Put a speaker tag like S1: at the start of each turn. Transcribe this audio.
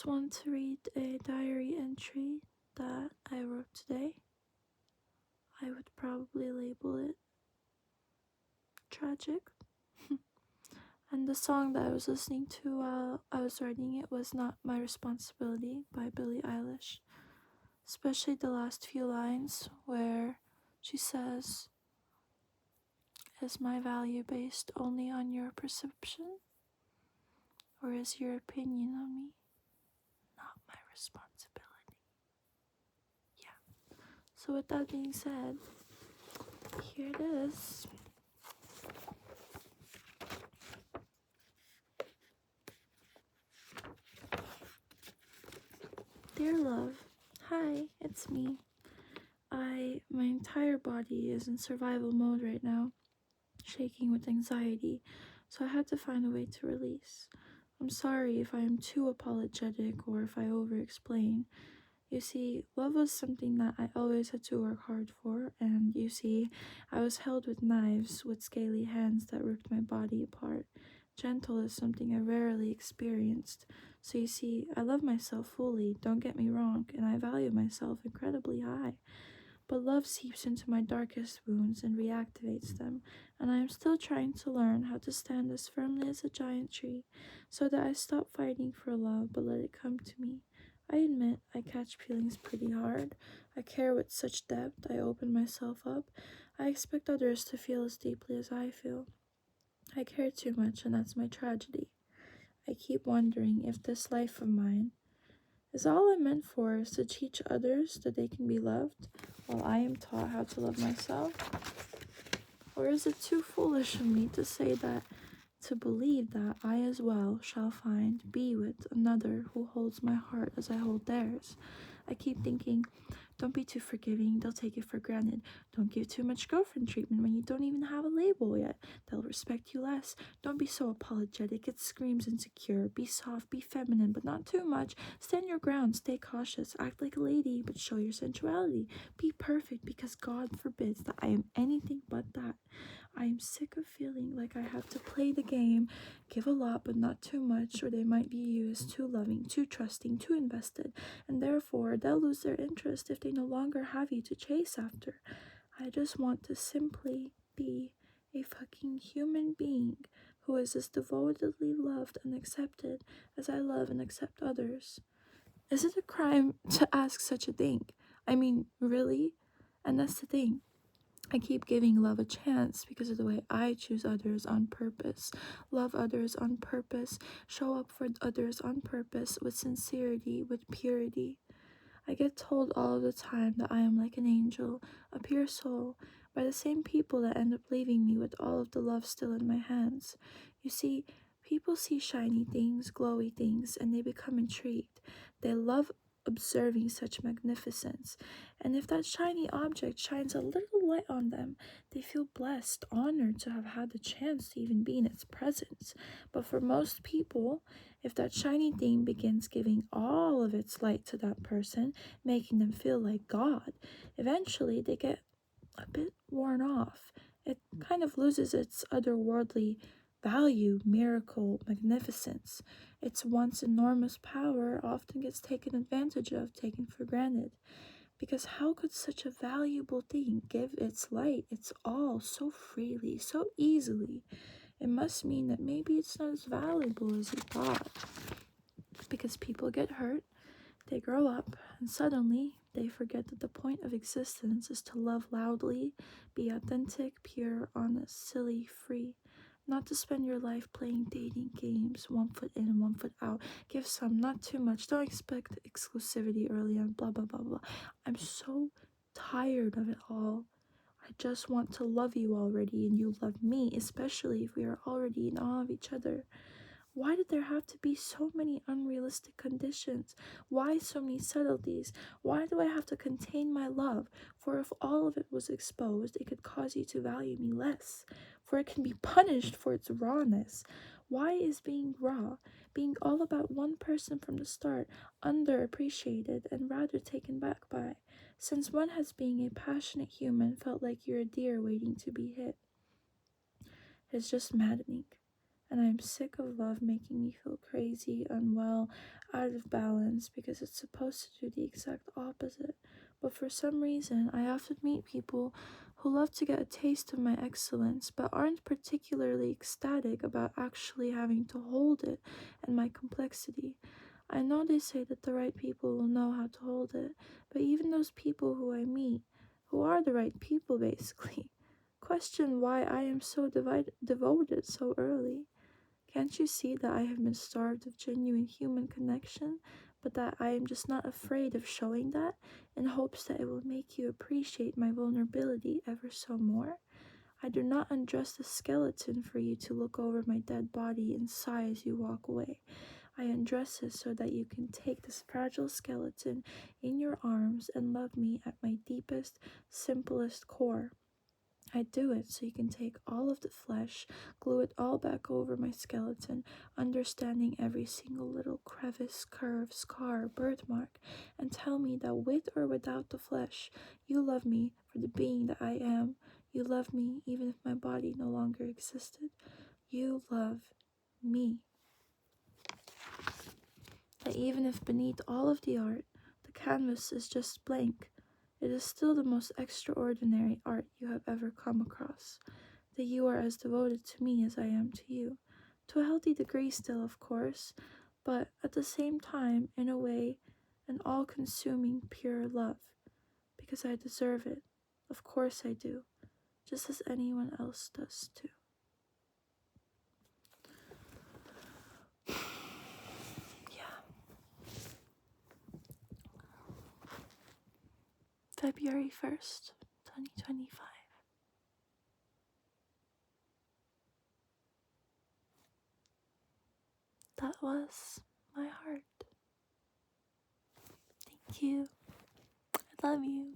S1: just want to read a diary entry that I wrote today. I would probably label it tragic. And the song that I was listening to while I was writing it was Not My Responsibility by Billie Eilish. Especially the last few lines where she says, "Is my value based only on your perception? Or is your opinion on me not my responsibility?" Yeah. So with that being said, here it is. Dear love, hi, it's me. My entire body is in survival mode right now, shaking with anxiety, so I had to find a way to release. I'm sorry if I am too apologetic or if I over-explain. You see, love was something that I always had to work hard for, and you see, I was held with knives with scaly hands that ripped my body apart. Gentle is something I rarely experienced. So you see, I love myself fully, don't get me wrong, and I value myself incredibly high. But love seeps into my darkest wounds and reactivates them, and I am still trying to learn how to stand as firmly as a giant tree, so that I stop fighting for love but let it come to me. I admit I catch feelings pretty hard. I care with such depth, I open myself up. I expect others to feel as deeply as I feel. I care too much, and that's my tragedy. I keep wondering if this life of mine is all I'm meant for is to teach others that they can be loved, while I am taught how to love myself? Or is it too foolish of me to say that, to believe that I as well shall be with another who holds my heart as I hold theirs? I keep thinking, don't be too forgiving, they'll take it for granted. Don't give too much girlfriend treatment when you don't even have a label yet. They'll respect you less. Don't be so apologetic, it screams insecure. Be soft, be feminine, but not too much. Stand your ground, stay cautious, act like a lady, but show your sensuality. Be perfect, because God forbids that I am anything but that. I am sick of feeling like I have to play the game, give a lot but not too much, or they might view you as too loving, too trusting, too invested, and therefore they'll lose their interest if they no longer have you to chase after. I just want to simply be a fucking human being who is as devotedly loved and accepted as I love and accept others. Is it a crime to ask such a thing? I mean, really? And that's the thing. I keep giving love a chance because of the way I choose others on purpose, love others on purpose, show up for others on purpose, with sincerity, with purity. I get told all the time that I am like an angel, a pure soul, by the same people that end up leaving me with all of the love still in my hands. You see, people see shiny things, glowy things, and they become intrigued. They love observing such magnificence, and if that shiny object shines a little light on them, they feel blessed, honored to have had the chance to even be in its presence. But for most people, if that shiny thing begins giving all of its light to that person, making them feel like God, eventually they get a bit worn off. It kind of loses its otherworldly value, miracle, magnificence. Its once enormous power often gets taken advantage of, taken for granted. Because how could such a valuable thing give its light, its all, so freely, so easily? It must mean that maybe it's not as valuable as you thought. Because people get hurt, they grow up, and suddenly they forget that the point of existence is to love loudly, be authentic, pure, honest, silly, free. Not to spend your life playing dating games, 1 foot in and 1 foot out. Give some, not too much. Don't expect exclusivity early on, blah, blah, blah, blah. I'm so tired of it all. I just want to love you already, and you love me, especially if we are already in awe of each other. Why did there have to be so many unrealistic conditions? Why so many subtleties? Why do I have to contain my love? For if all of it was exposed, it could cause you to value me less. For it can be punished for its rawness. Why is being raw, being all about one person from the start, underappreciated and rather taken back by? Since when has being a passionate human felt like you're a deer waiting to be hit? It's just maddening. and I'm sick of love making me feel crazy, unwell, out of balance because it's supposed to do the exact opposite. But for some reason, I often meet people who love to get a taste of my excellence but aren't particularly ecstatic about actually having to hold it and my complexity. I know they say that the right people will know how to hold it, but even those people who I meet, who are the right people basically, question why I am so devoted so early. Can't you see that I have been starved of genuine human connection, but that I am just not afraid of showing that in hopes that it will make you appreciate my vulnerability ever so more? I do not undress the skeleton for you to look over my dead body and sigh as you walk away. I undress it so that you can take this fragile skeleton in your arms and love me at my deepest, simplest core. I do it so you can take all of the flesh, glue it all back over my skeleton, understanding every single little crevice, curve, scar, birthmark, and tell me that with or without the flesh, you love me for the being that I am. You love me even if my body no longer existed. You love me. That even if beneath all of the art, the canvas is just blank, it is still the most extraordinary art you have ever come across. That you are as devoted to me as I am to you. To a healthy degree still, of course, but at the same time, in a way, an all-consuming pure love. Because I deserve it. Of course I do. Just as anyone else does too. Yeah. February 1st, 2025. That was my heart. Thank you. I love you.